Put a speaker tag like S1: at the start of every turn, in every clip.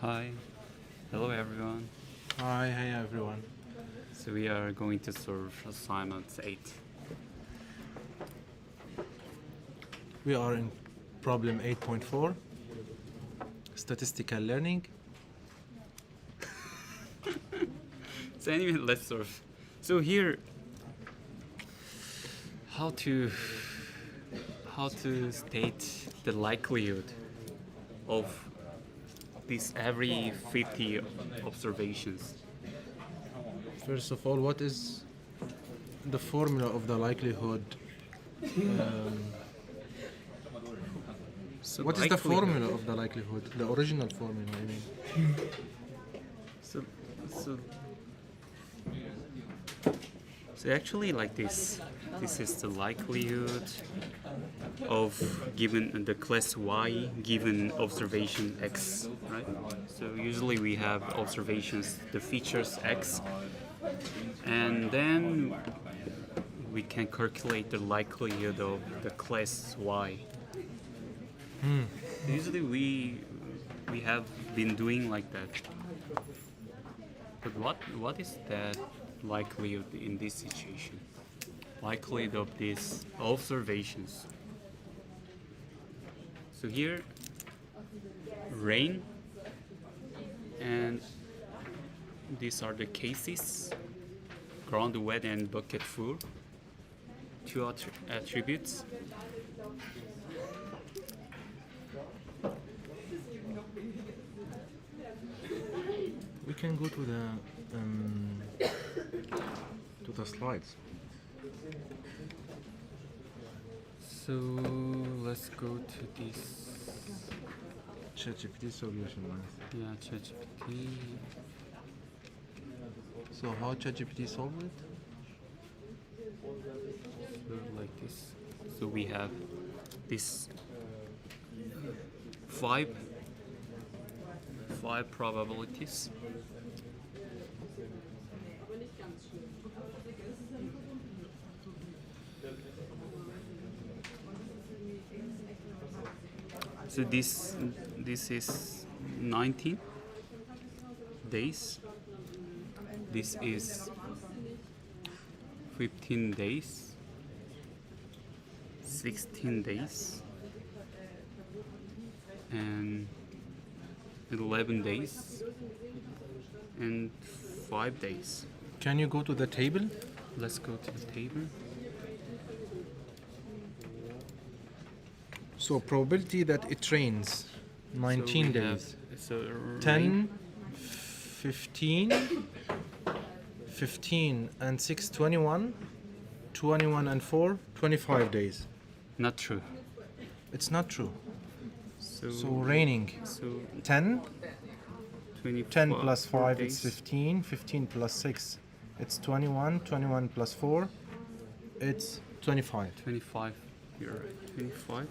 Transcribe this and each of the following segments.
S1: Hi, hello everyone.
S2: Hi, hey everyone.
S1: So we are going to solve assignment 8.
S2: We are in problem 8.4, statistical learning.
S1: So anyway, let's solve. So here, how to state the likelihood of these every 50 observations.
S2: First of all, what is the formula of the likelihood?
S1: So
S2: What is the
S1: likelihood-
S2: formula of the likelihood? The original formula, I mean.
S1: So, so, so actually like this. This is the likelihood of given the class Y given observation X, right? So usually we have observations, the features X, and then we can calculate the likelihood of the class Y. Usually we have been doing like that. But what is that likelihood in this situation? Likelihood of these observations. So here, rain, and these are the cases: ground wet and bucket full. Two attributes.
S2: We can go to the slides.
S1: So let's go to this.
S2: ChatGPT solution.
S1: Yeah, ChatGPT.
S2: So how ChatGPT solve it?
S1: So like this. So we have this five probabilities. So this is 19 days. This is 15 days. 16 days. And 11 days. And 5 days.
S2: Can you go to the table?
S1: Let's go to the table.
S2: So probability that it rains, 19
S1: So we have-
S2: days.
S1: so
S2: 10, 15, 15 and 6, 21, 21 and 4, 25 days.
S1: Not true.
S2: It's not true.
S1: So,
S2: So raining,
S1: so
S2: 10,
S1: 24
S2: 10 plus 5,
S1: days.
S2: it's 15, 15 plus 6, it's 21, 21 plus 4, it's 25.
S1: 25. You're right. 25.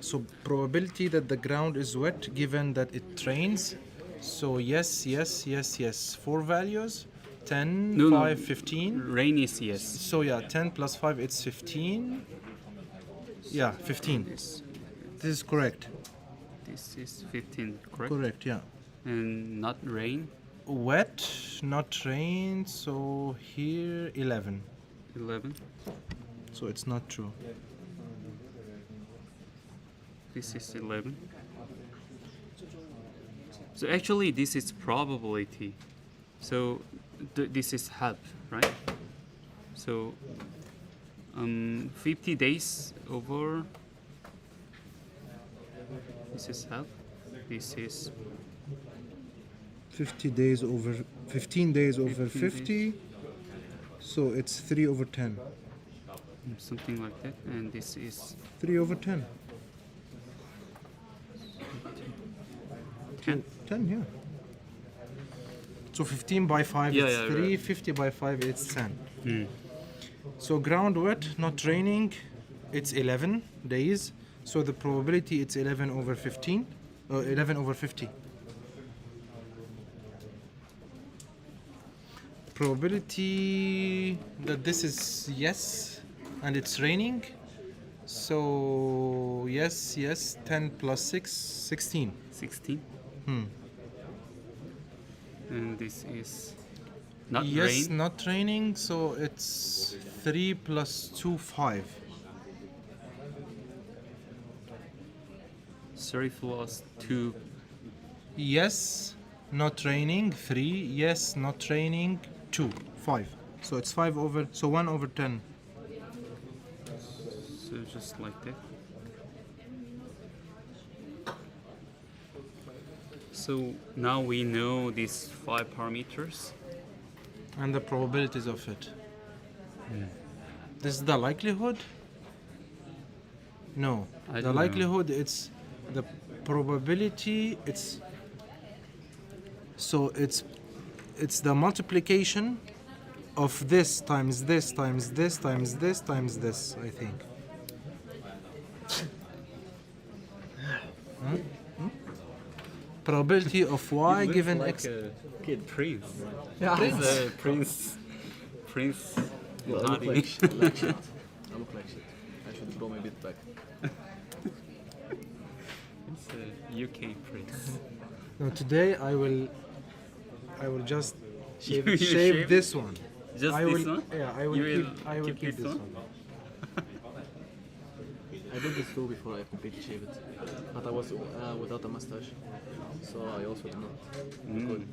S2: So probability that the ground is wet given that it rains. So yes, yes, yes, yes. 4 values, 10,
S1: No,
S2: 5,
S1: no.
S2: 15.
S1: Rain is yes.
S2: So yeah, 10 plus 5, it's 15. Yeah, 15.
S1: This
S2: This is correct.
S1: is 15, correct?
S2: Correct, yeah.
S1: And not rain.
S2: Wet, not rain, so here 11.
S1: 11.
S2: So it's not true.
S1: This is 11. So actually this is probability. So this is help, right? So 50 days over. This is help. This is
S2: 50 days over 15 days over
S1: 15
S2: 50. So it's 3 over 10.
S1: something like that, and this is
S2: 3 over 10.
S1: 10.
S2: 10, yeah. So 15 by 5
S1: Yeah,
S2: it's
S1: yeah,
S2: 3,
S1: right.
S2: 50 by 5 it's 10.
S1: Mm.
S2: So ground wet, not raining, it's 11 days. So the probability it's 11 over 15, or 11 over 50. Probability that this is yes and it's raining. So yes, yes, 10 plus 6, 16.
S1: 16.
S2: Hmm.
S1: And this is not
S2: Yes,
S1: rain.
S2: not raining, so it's 3 plus 2, 5.
S1: 3 plus 2.
S2: Yes, not raining, 3. Yes, not raining, 2, 5. So it's 5 over, so 1 over 10.
S1: So just like that. So now we know these 5 parameters.
S2: And the probabilities of it. This is the likelihood? No.
S1: I
S2: The
S1: don't know.
S2: likelihood, it's the probability, it's the multiplication of this times this times this times this times this, I think. Probability of y given x.
S1: Kid Prince.
S3: Yeah.
S1: Prince. Prince.
S3: Yo, I look
S1: Hardy.
S3: like shit. I look like shit. I should grow my beard back.
S1: It's a UK Prince.
S2: No, today I will just
S1: You
S2: shave
S1: shave
S2: this one.
S1: Just
S2: I
S1: this
S2: will,
S1: one?
S2: Yeah,
S1: You
S2: I will keep this one.
S3: I did this too before I completely shaved it. But I was without a mustache. So I also did not. Good.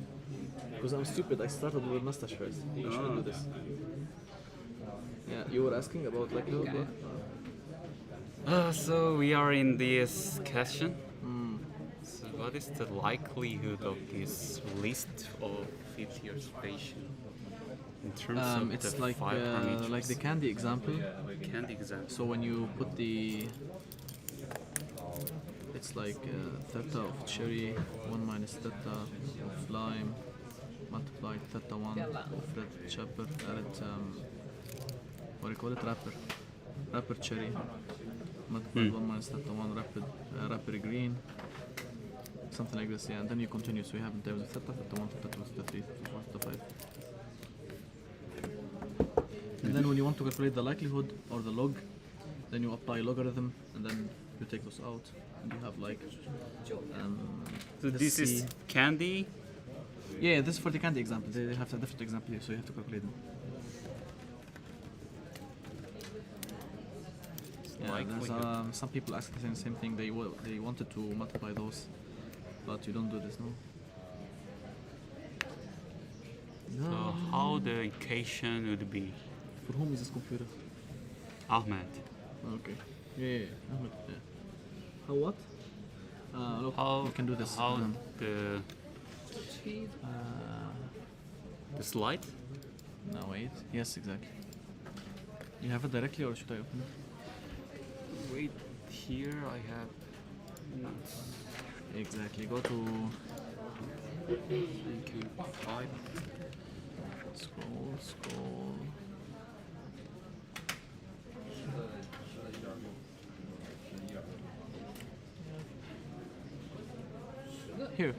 S3: Because I'm stupid, I started with a mustache first. I shouldn't do this. Yeah, you were asking about likelihood, what?
S1: So we are in this question. So what is the likelihood of this list of fifth-year observation in terms of
S3: It's
S1: the
S3: like
S1: 5 parameters?
S3: like the candy example.
S1: Candy example.
S3: So when you put the, it's like theta of cherry 1 minus theta of lime multiplied theta 1 of red pepper added what do you call it, wrapper cherry multiplied 1 minus theta 1 wrapper green, something like this, yeah, and then you continue. So you have in terms of theta 1, theta 2, theta 3, theta 4, theta 5. And then when you want to calculate the likelihood or the log, then you apply logarithm and then you take those out and you have like
S1: So this is candy.
S3: yeah, this is for the candy example. They have a different example here, so you have to calculate them. Yeah, there's some people ask the same thing. They wanted to multiply those, but you don't do this, no.
S1: So how the equation would be?
S3: For whom is this computer?
S1: Ahmed.
S3: Okay. Yeah. Ahmed, yeah. How what? Look,
S1: How
S3: you can do this.
S1: How the slide?
S3: No, wait. Yes, exactly. You have it directly, or should I open it?
S1: Wait, here I have.
S3: Exactly. Go to
S1: Thinking 5.
S3: scroll. Here.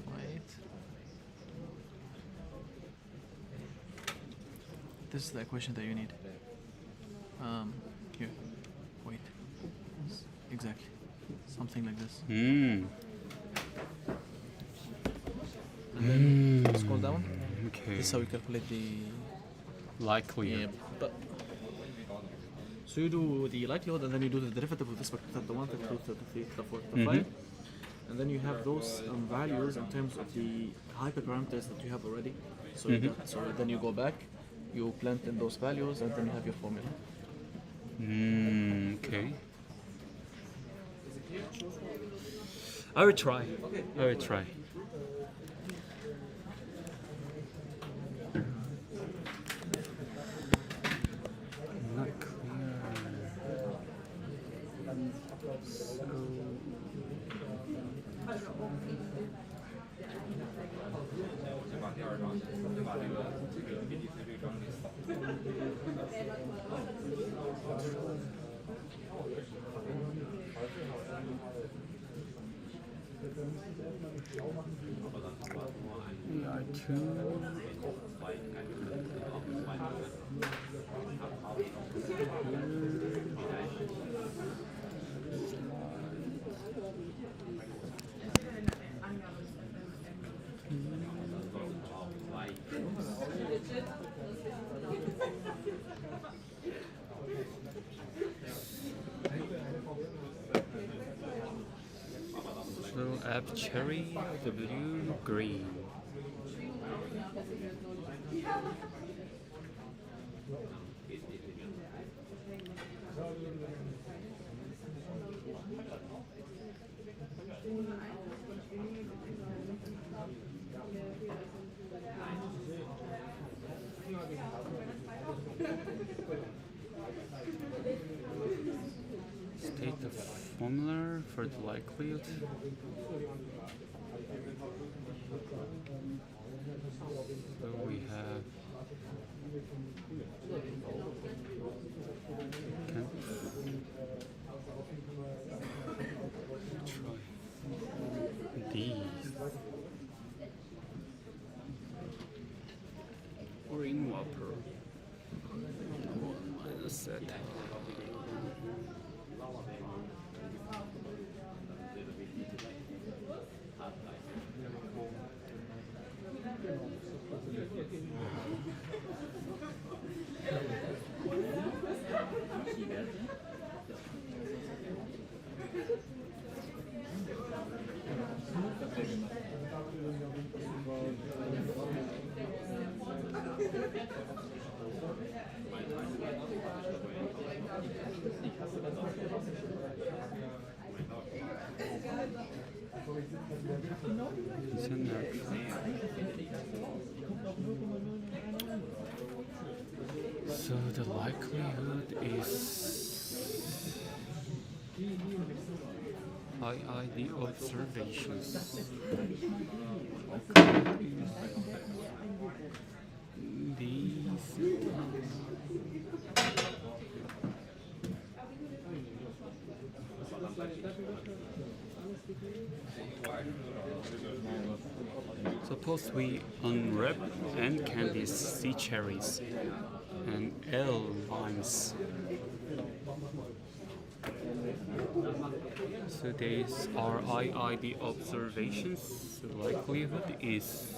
S3: Wait. This is the equation that you need. Here. Wait. Exactly. Something like this.
S1: Hmm.
S3: And then scroll down.
S1: Okay.
S3: This is how we calculate the
S1: Likelihood.
S3: but so you do the likelihood and then you do the derivative with respect to theta 1, theta 2, theta 3, theta 4, theta 5. And then you have those values in terms of the hyperparameters that you have already. So, so then you go back, you plant in those values, and then you have your formula.
S1: Okay. I will try. I will try. Not clear. AI2. app cherry, W green. State the formula for the likelihood. So we have can try these green whopper minus set. So the likelihood is IID observations. These suppose we unwrap N candies, C cherries, and L limes. So these are IID observations. The likelihood is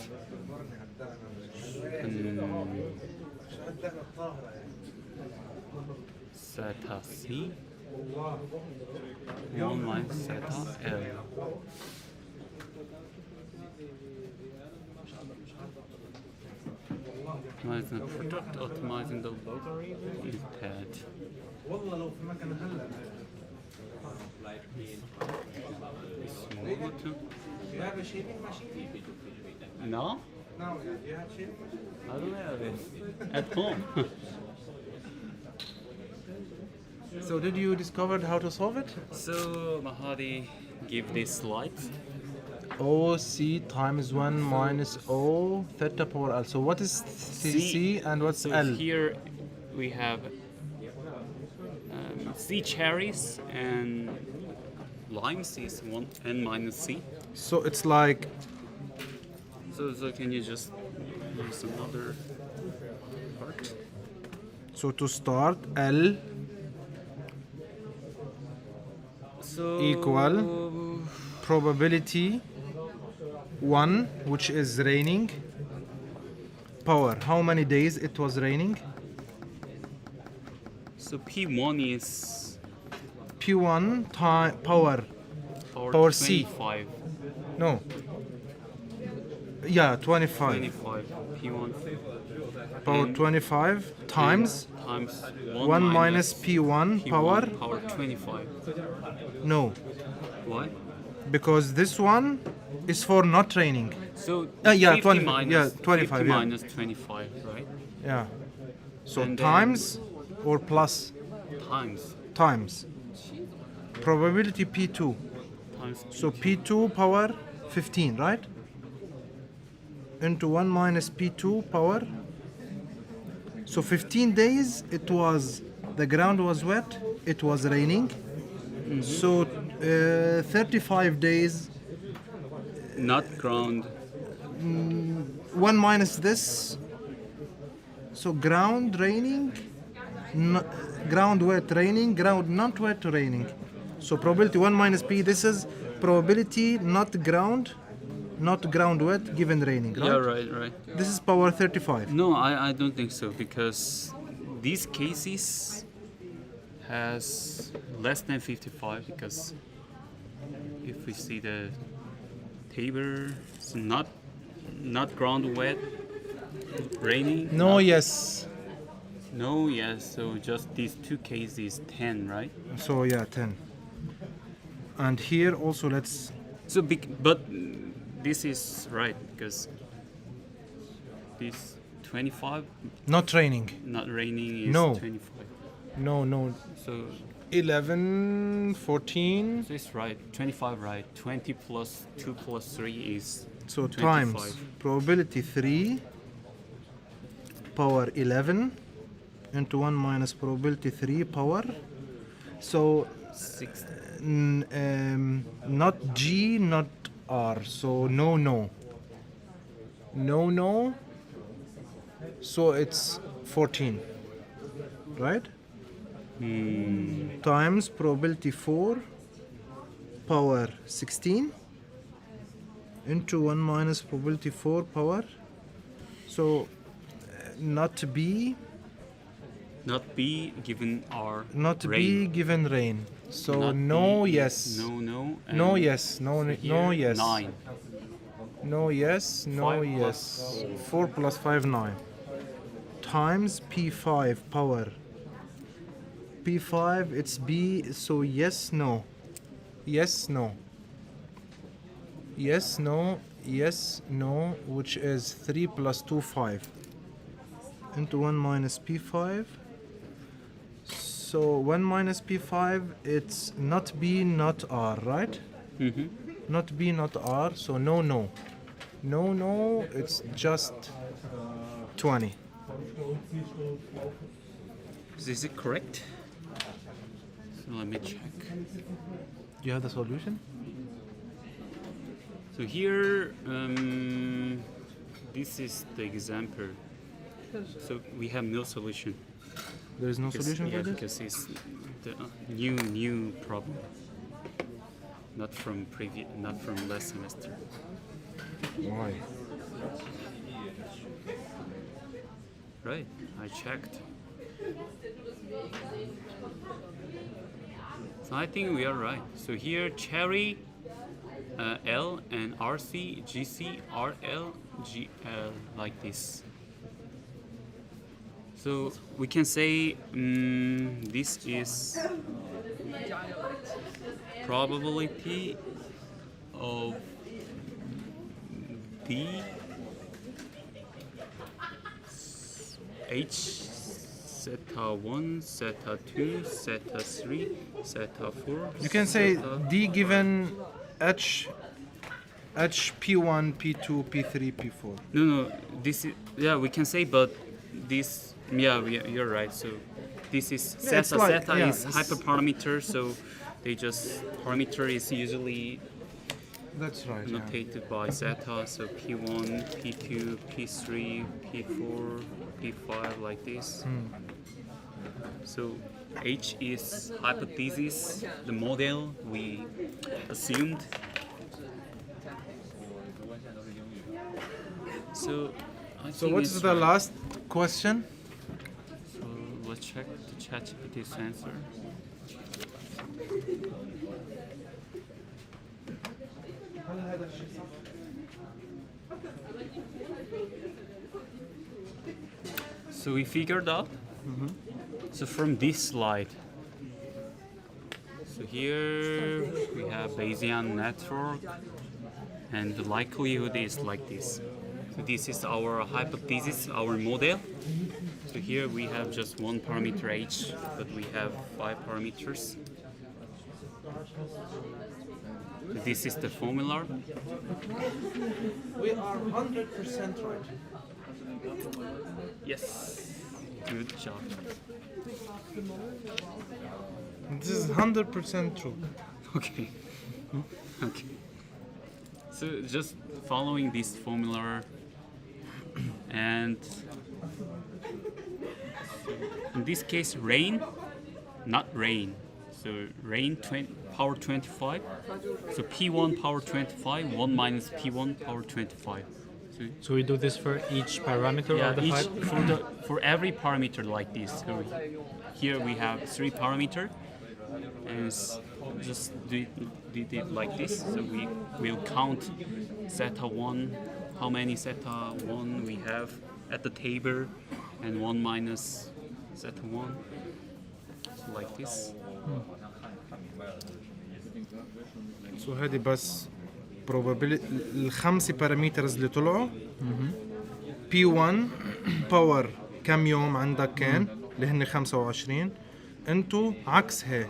S1: zeta C 1 minus zeta L. Optimizing the product, optimizing the logarithm is that.
S2: You have a shaving machine?
S1: No?
S2: No, do you have shaving machine?
S1: I don't have it. At home.
S2: So did you discover how to solve it?
S1: So Mahadi give this light.
S2: OC times 1 minus O theta power L. So what is C and what's
S1: So
S2: L?
S1: here we have C cherries and limes is 1 N minus C.
S2: So it's like,
S1: So can you just use another part?
S2: so to start L
S1: So
S2: equal probability 1, which is raining, power. How many days it was raining?
S1: So P1 is
S2: P1 time power. Power C.
S1: 25.
S2: No. Yeah, 25.
S1: 25. P1
S2: Power
S1: and
S2: 25 times
S1: times
S2: 1 minus P1 power.
S1: Power 25.
S2: No,
S1: Why?
S2: because this one is for not raining.
S1: So
S2: yeah,
S1: 50
S2: 20
S1: minus,
S2: yeah, 25,
S1: 50
S2: yeah.
S1: minus 25, right?
S2: Yeah. So
S1: And then-
S2: times or plus
S1: Times
S2: times. Probability P2.
S1: times
S2: So P2 power 15, right? Into 1 minus P2 power. So 15 days it was, the ground was wet, it was raining. So 35 days,
S1: not ground.
S2: 1 minus this. So ground raining, ground wet raining, ground not wet raining. So probability 1 minus P, this is probability not ground wet given raining, right?
S1: Yeah, right.
S2: This is power 35.
S1: No, I don't think so because these cases has less than 55 because if we see the table. It's not ground wet, raining.
S2: No,
S1: not-
S2: yes.
S1: No, yes. So just these two cases, 10, right?
S2: So yeah, 10. And here also let's.
S1: So but this is right because this 25
S2: Not raining.
S1: not raining is
S2: No.
S1: 25.
S2: No.
S1: So
S2: 11, 14.
S1: this right, 25 right. 20 plus 2 plus 3 is
S2: So
S1: 25.
S2: times probability 3 power 11 into 1 minus probability 3 power. So
S1: 6.
S2: not G, not R. So no. So it's 14, right? Times probability 4 power 16 into 1 minus probability 4 power. So not B,
S1: Not B given R.
S2: not
S1: rain.
S2: B given rain. So
S1: Not
S2: no,
S1: B,
S2: yes.
S1: No.
S2: No,
S1: and
S2: yes. No,
S1: here,
S2: no, yes.
S1: 9.
S2: No, yes. No,
S1: 5
S2: yes. 4 plus 5, 9. Times P5 power. P5, it's B, so yes, no. Yes, no. Yes, no. Yes, no, which is 3 plus 2, 5. Into 1 minus P5. So 1 minus P5, it's not B, not R, right?
S1: Mm-hmm.
S2: Not B, not R, so no. No, it's just 20.
S1: Is it correct? So let me check.
S2: Do you have the solution?
S1: So here, this is the example. So we have no solution.
S2: There is no
S1: Because-
S2: solution
S1: yeah,
S2: for this?
S1: because it's the new problem. Not from last semester.
S2: Why?
S1: Right, I checked. So I think we are right. So here, Cherry, L, and RC, GC, RL, GL, like this. So we can say this is probability of D H zeta 1, zeta 2, zeta 3, zeta 4.
S2: You can say
S1: zeta-
S2: D given H P1, P2, P3, P4.
S1: No, this is yeah. We can say, but this you're right. So this is
S2: Yeah, it's
S1: zeta.
S2: like-
S1: Zeta
S2: yeah,
S1: is
S2: it's-
S1: hyperparameter. So they just parameter is usually
S2: That's right. Yeah.
S1: notated by zeta. So P1, P2, P3, P4, P5 like this. So H is hypothesis, the model we assumed. So I
S2: So
S1: think
S2: what's
S1: it's
S2: the
S1: right.
S2: last question?
S1: So let's check the ChatGPT's answer. So we figured out. So from this slide. So here we have Bayesian network, and the likelihood is like this. So this is our hypothesis, our model. So here we have just one parameter h, but we have 5 parameters. So this is the formula.
S2: We are 100% right.
S1: Yes, good job.
S2: This is 100% true.
S1: Okay. Okay. So just following this formula, and in this case rain, not rain. So rain power 25. So P1 power 25, 1 minus P1 power 25.
S4: So we do this for each parameter of the
S1: each
S4: hype?
S1: for every parameter like this. So here we have 3 parameter. and just did it like this. So we will count zeta 1, how many zeta 1 we have at the table, and 1 minus zeta 1. So like this.
S2: So هذه بس probability الخمسة parameters اللي طلعوا. P1 باور كم يوم عندك كان اللي هن 25 انتو عكسها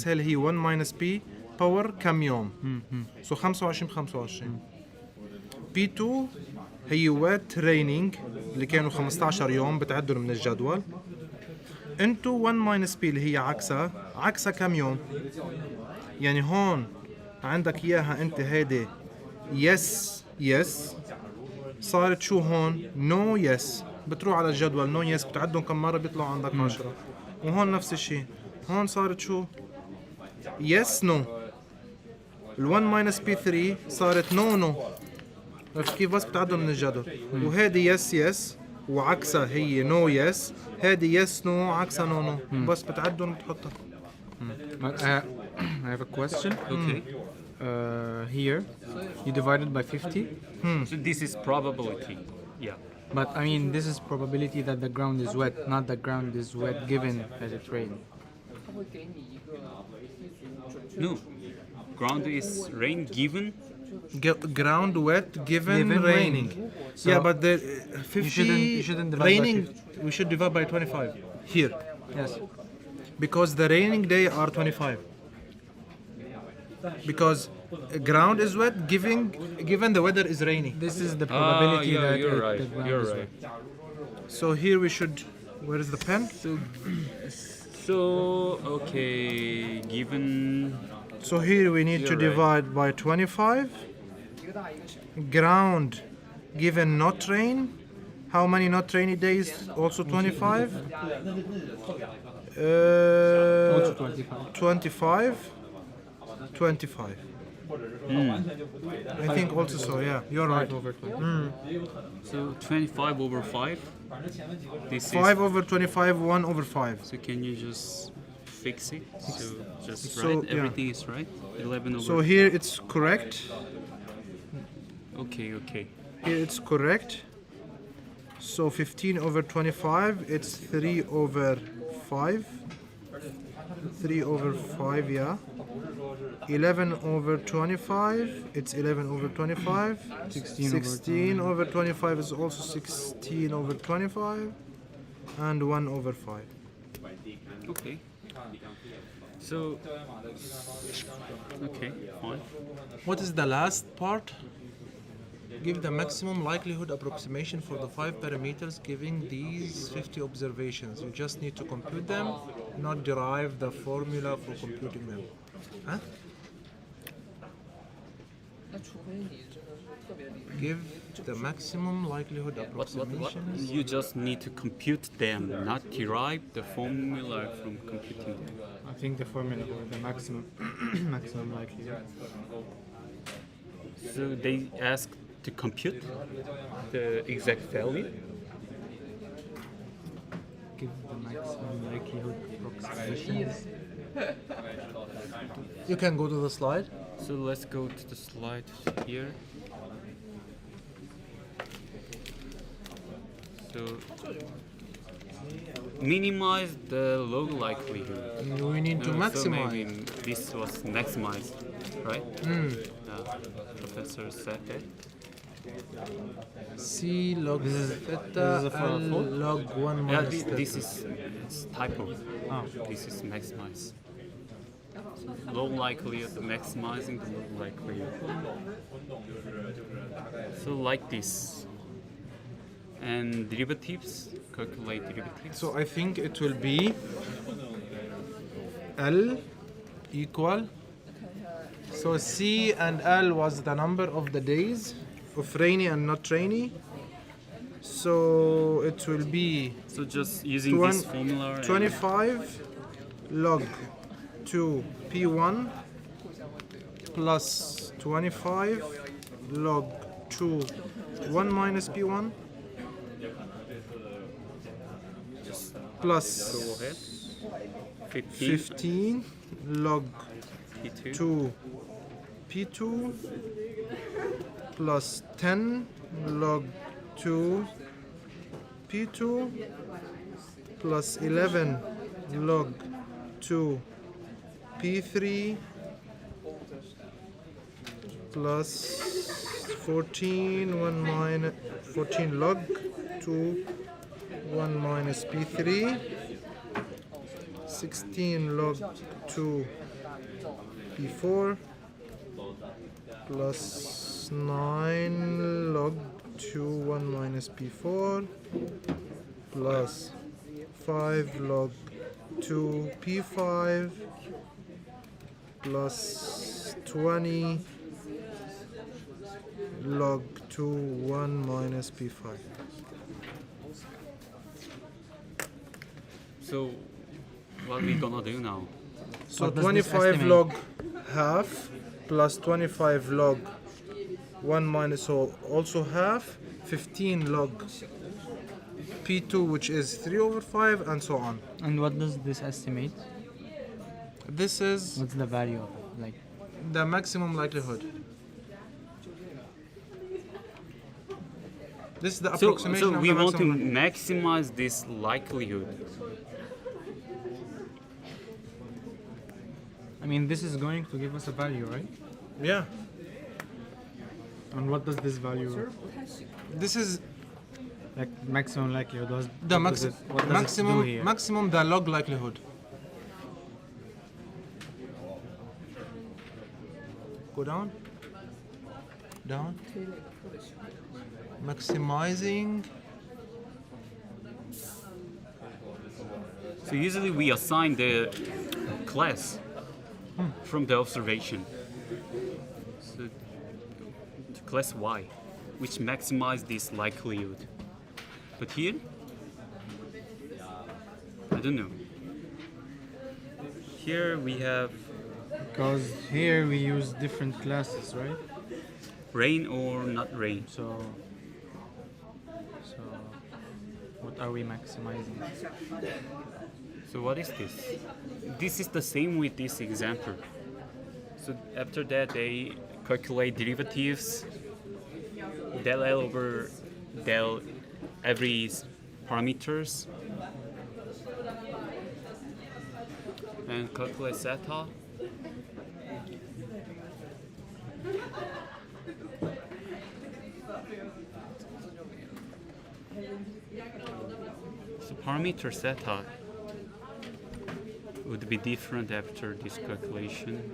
S2: اللي هي 1 minus P باور كم يوم. سو 25 25. P2 هي wet training اللي كانوا 15 يوم بتعدوا من الجدول انتو 1 minus P اللي هي عكسها كم يوم. يعني هون عندك اياها انت هيدي يس صارت شو هون نو يس بتروح على الجدول نو يس بتعدهم كم مرة بيطلعوا عندك 10. وهون نفس الشيء هون صارت شو يس نو ال1 minus P3 صارت نو عرفت كيف بس بتعدهم من الجدول. وهذه يس وعكسها هي نو يس هذه يس نو عكسها نو بس بتعدهم بتحطها.
S4: I have a question.
S1: Okay.
S4: Here, you divided by 50.
S1: So this is probability. Yeah.
S4: But I mean, this is probability that the ground is wet, not the ground is wet given that it rained.
S1: No. Ground is rain given.
S2: Ground wet given raining.
S4: So
S2: Yeah, but the 50
S4: you shouldn't divide by
S2: raining
S4: 50.
S2: we should divide by 25 here
S4: Yes.
S2: because the raining day are 25. Because ground is wet given the weather is rainy.
S4: This is the probability that
S1: you're right.
S4: the ground
S1: You're
S4: is
S1: right.
S4: wet.
S2: So here we should where is the pen?
S1: So okay, given
S2: So here we need to
S1: You're right.
S2: divide by 25. Ground given not rain. How many not rainy days? Also 25.
S4: Also 25.
S2: 25. 25. I think also so, yeah. You're right.
S4: 5 over 20.
S1: so 25 over 5. This
S2: 5
S1: is
S2: over 25, 1 over 5.
S1: so can you just fix it? So just
S2: So,
S1: right.
S2: yeah.
S1: Everything is right. 11 over.
S2: So here it's correct.
S1: Okay.
S2: Here it's correct. So 15 over 25, it's 3 over 5. 3 over 5, yeah. 11 over 25, it's 11 over 25. 16 over 25 is also 16 over 25. And 1 over 5.
S1: Okay. So okay, fine.
S2: What is the last part? Give the maximum likelihood approximation for the 5 parameters giving these 50 observations. You just need to compute them, not derive the formula for computing them. Huh? Give the maximum likelihood
S1: What?
S2: approximations.
S1: You just need to compute them, not derive the formula from computing them.
S4: I think the formula for the maximum maximum likelihood.
S1: So they ask to compute the exact value.
S4: Give the maximum likelihood approximation.
S2: You can go to the slide.
S1: So let's go to the slide here. So minimize the low likelihood.
S2: We need to
S1: So
S2: maximize.
S1: maybe this was maximized, right? Professor said that.
S2: C log theta L log 1
S1: Yeah,
S2: minus
S1: this
S2: theta.
S1: is it's typo. This is maximize. So low likelihood, maximizing the low likelihood. So like this. And derivatives, calculate derivatives.
S2: So I think it will be L equal. So C and L was the number of the days of rainy and not rainy. So it will be
S1: So just using this formula.
S2: 25 log 2 P1 plus 25 log 2 1 minus P1 plus
S1: Go ahead. 15.
S2: 15 log
S1: P2.
S2: 2 P2 plus 10 log 2 P2 plus 11 log 2 P3 plus 14 log 2 1 minus P3 16 log 2 P4 plus 9 log 2 1 minus P4 plus 5 log 2 P5 plus 20 log 2 1 minus P5.
S1: So what we gonna do now?
S2: So
S4: What does this
S2: 25
S4: estimate?
S2: log half plus 25 log 1 minus, so also half, 15 log P2, which is 3 over 5, and so on.
S4: And what does this estimate?
S2: This is
S4: What's the value of it? Like,
S2: the maximum likelihood. This is the
S1: So,
S2: approximation
S1: so
S2: of
S1: we
S2: the
S1: want to
S2: maximum.
S1: maximize this likelihood.
S4: I mean, this is going to give us a value, right?
S2: Yeah,
S4: And what does this value,
S2: this is
S4: like maximum likelihood, does
S2: the
S4: what does it do here?
S2: maximum the log likelihood. Go down, down, maximizing.
S1: So usually we assign the class from the observation. So to class Y, which maximize this likelihood. But here, I don't know. Here we have
S4: Because here we use different classes, right?
S1: rain or not rain.
S4: So what are we maximizing?
S1: So what is this? This is the same with this example. So after that they calculate derivatives, del L over del every parameters, and calculate zeta. So parameter zeta would be different after this calculation.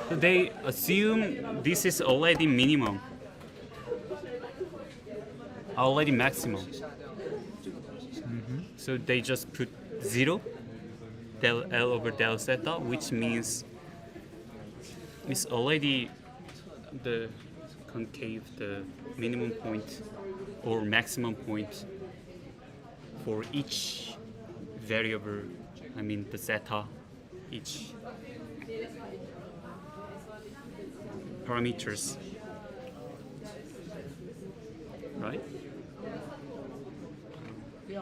S1: So they assume this is already minimum, already maximum. So they just put 0 del L over del zeta, which means it's already the concave, the minimum point or maximum point for each variable, I mean the zeta, each parameters, right? Yeah,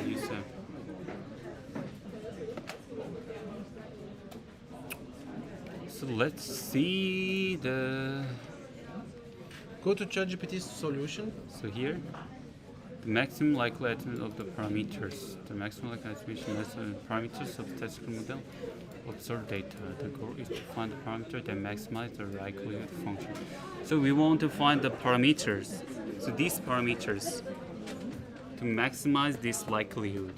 S1: use so let's see the.
S2: Go to ChatGPT's solution.
S1: So here, the maximum likelihood of the parameters, the maximum likelihood estimation of the parameters of the statistical model, observed data. The goal is to find the parameter that maximize the likelihood function. So we want to find the parameters. So these parameters to maximize this likelihood.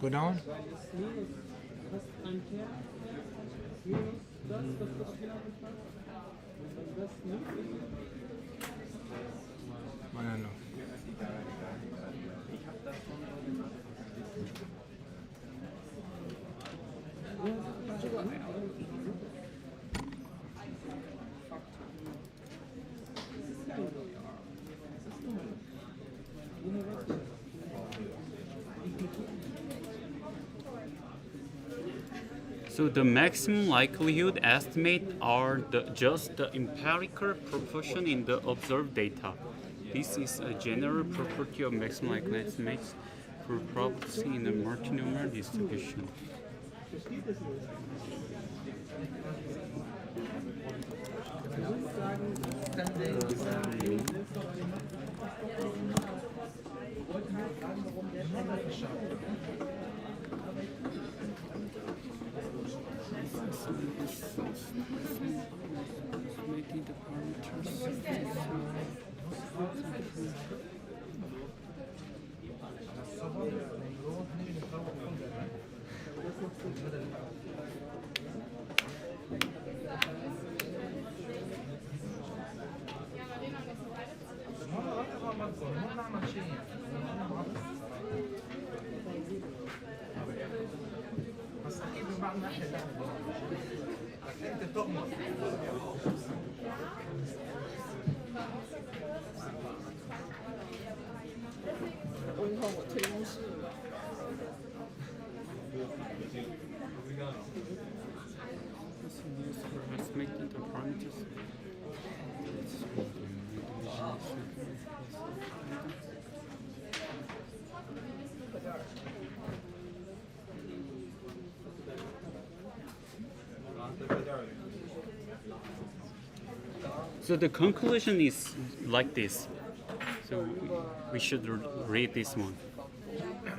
S2: Go down. I don't know.
S1: So the maximum likelihood estimate are just the empirical proportion in the observed data. This is a general property of maximum likelihood estimates for probability in a multinomial distribution. Making the parameters. Making the parameters. So the conclusion is like this. So we should read this one.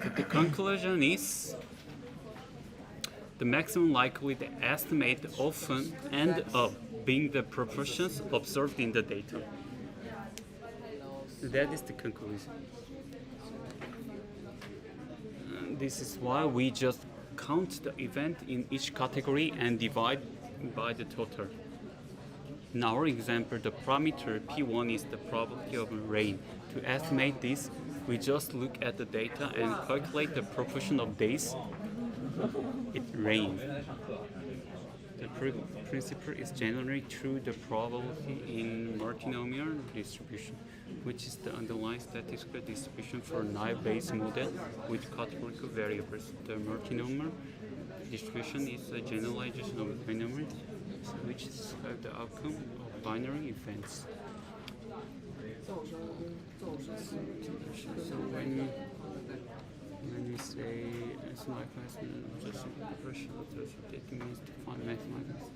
S1: So the conclusion is the maximum likelihood estimate often end up being the proportions observed in the data. That is the conclusion. And this is why we just count the event in each category and divide by the total. In our example, the parameter P1 is the probability of rain. To estimate this, we just look at the data and calculate the proportion of days it rained. The principle is generally true the probability in multinomial distribution, which is the underlying statistical distribution for naive-Bayes model with categorical variables. The multinomial distribution is a generalization of binomial, which is the outcome of binary events. So when we say it's like just proportion, it means to find mathematics.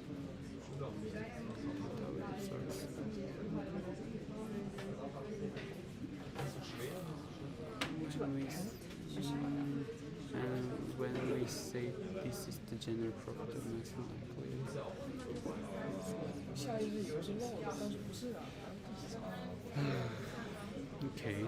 S1: And when we say this is the general property of maximum likelihood. Okay.